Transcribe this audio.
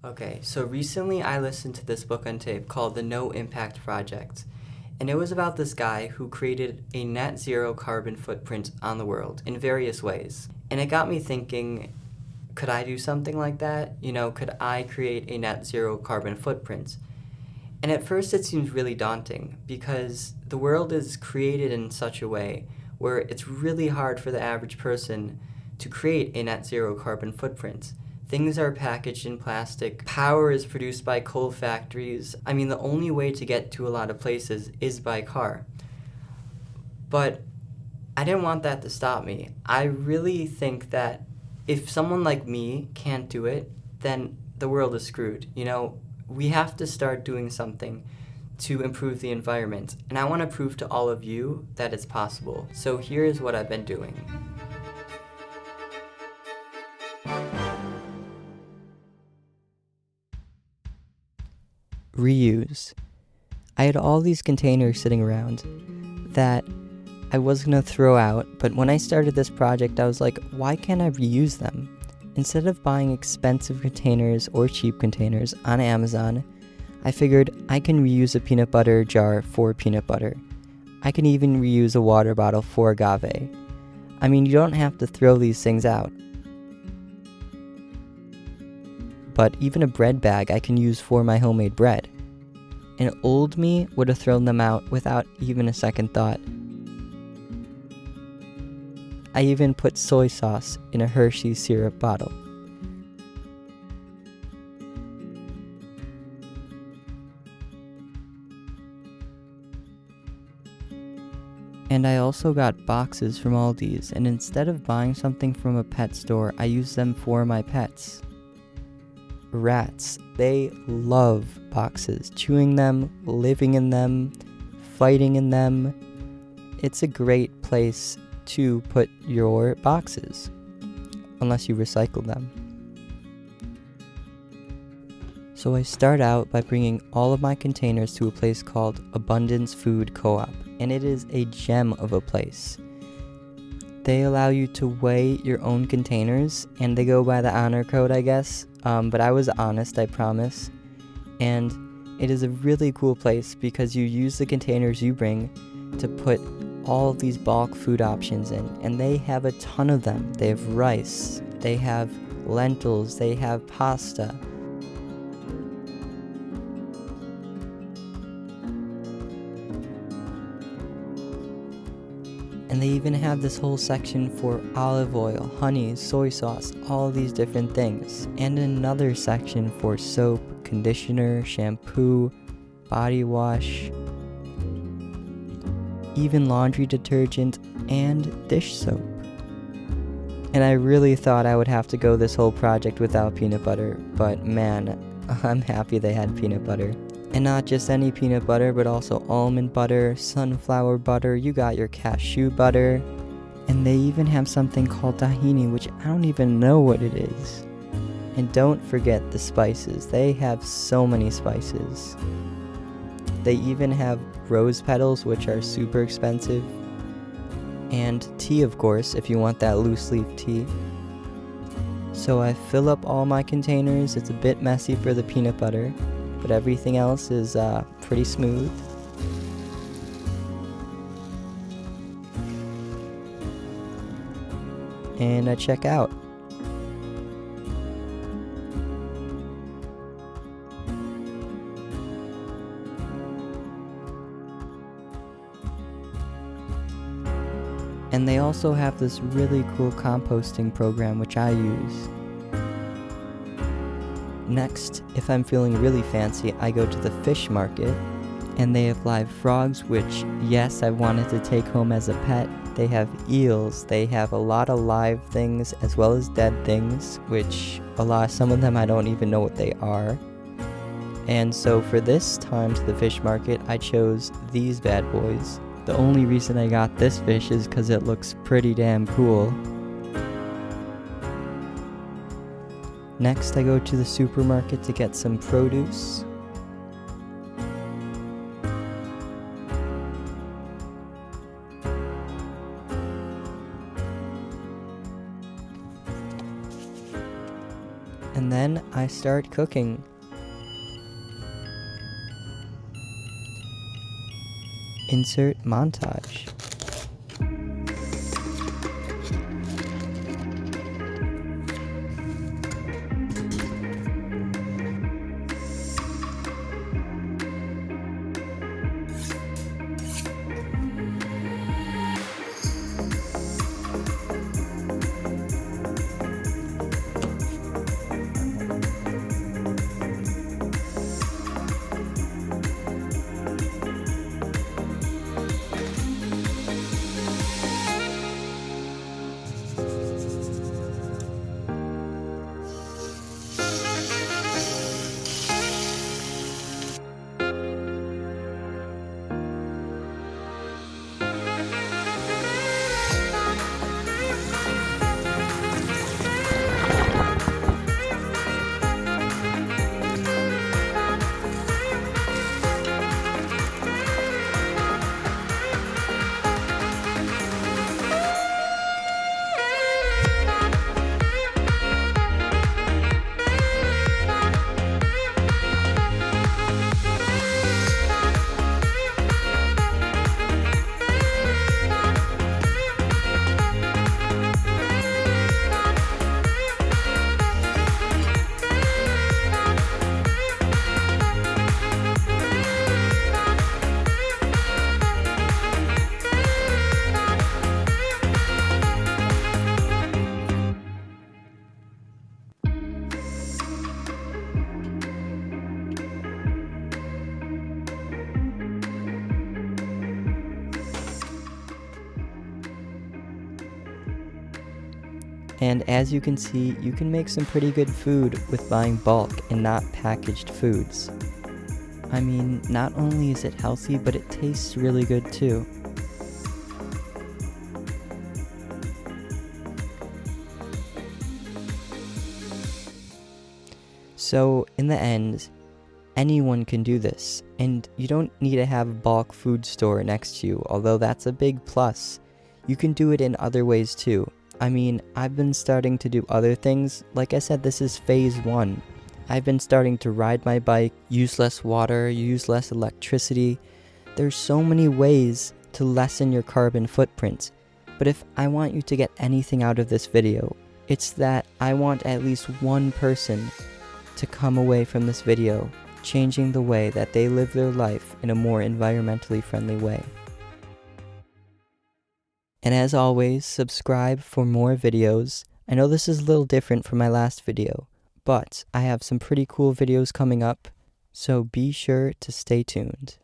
Okay, so recently I listened to this book on tape called The No Impact Project. And it was about this guy who created a net zero carbon footprint on the world in various ways. And it got me thinking, could I do something like that? Could I create a net zero carbon footprint? And at first it seems really daunting because the world is created in such a way where it's really hard for the average person to create a net zero carbon footprint. Things are packaged in plastic. Power is produced by coal factories. I mean, the only way to get to a lot of places is by car. But I didn't want that to stop me. I really think that if someone like me can't do it, then the world is screwed. We have to start doing something to improve the environment. And I want to prove to all of you that it's possible. So here's what I've been doing. Reuse. I had all these containers sitting around that I was going to throw out, but when I started this project, I was like, why can't I reuse them? Instead of buying expensive containers or cheap containers on Amazon, I figured I can reuse a peanut butter jar for peanut butter. I can even reuse a water bottle for agave. I mean, you don't have to throw these things out. But even a bread bag I can use for my homemade bread. And old me would have thrown them out without even a second thought. I even put soy sauce in a Hershey syrup bottle. And I also got boxes from Aldi's, and instead of buying something from a pet store, I use them for my pets. Rats, they love boxes, chewing them, living in them, fighting in them. It's a great place to put your boxes, unless you recycle them. So I start out by bringing all of my containers to a place called Abundance Food Co-op, and it is a gem of a place. They allow you to weigh your own containers, and they go by the honor code, I guess, but I was honest, I promise. And it is a really cool place because you use the containers you bring to put all of these bulk food options in, and they have a ton of them. They have rice, they have lentils, they have pasta. And they even have this whole section for olive oil, honey, soy sauce, all of these different things. And another section for soap, conditioner, shampoo, body wash, even laundry detergent, and dish soap. And I really thought I would have to go this whole project without peanut butter, but man, I'm happy they had peanut butter. And not just any peanut butter, but also almond butter, sunflower butter, you got your cashew butter. And they even have something called tahini, which I don't even know what it is. And don't forget the spices. They have so many spices. They even have rose petals, which are super expensive. And tea, of course, if you want that loose leaf tea. So I fill up all my containers. It's a bit messy for the peanut butter, but everything else is pretty smooth. And I check out. And they also have this really cool composting program which I use. Next, if I'm feeling really fancy, I go to the fish market, and they have live frogs, which, yes, I've wanted to take home as a pet. They have eels, they have a lot of live things as well as dead things, which some of them I don't even know what they are. And so for this time to the fish market, I chose these bad boys. The only reason I got this fish is because it looks pretty damn cool. Next, I go to the supermarket to get some produce. And then I start cooking. Insert montage. And as you can see, you can make some pretty good food with buying bulk and not packaged foods. I mean, not only is it healthy, but it tastes really good too. So, in the end, anyone can do this, and you don't need to have a bulk food store next to you, although that's a big plus. You can do it in other ways too. I mean, I've been starting to do other things. Like I said, this is phase 1. I've been starting to ride my bike, use less water, use less electricity. There's so many ways to lessen your carbon footprint. But if I want you to get anything out of this video, it's that I want at least one person to come away from this video changing the way that they live their life in a more environmentally friendly way. And as always, subscribe for more videos. I know this is a little different from my last video, but I have some pretty cool videos coming up, so be sure to stay tuned.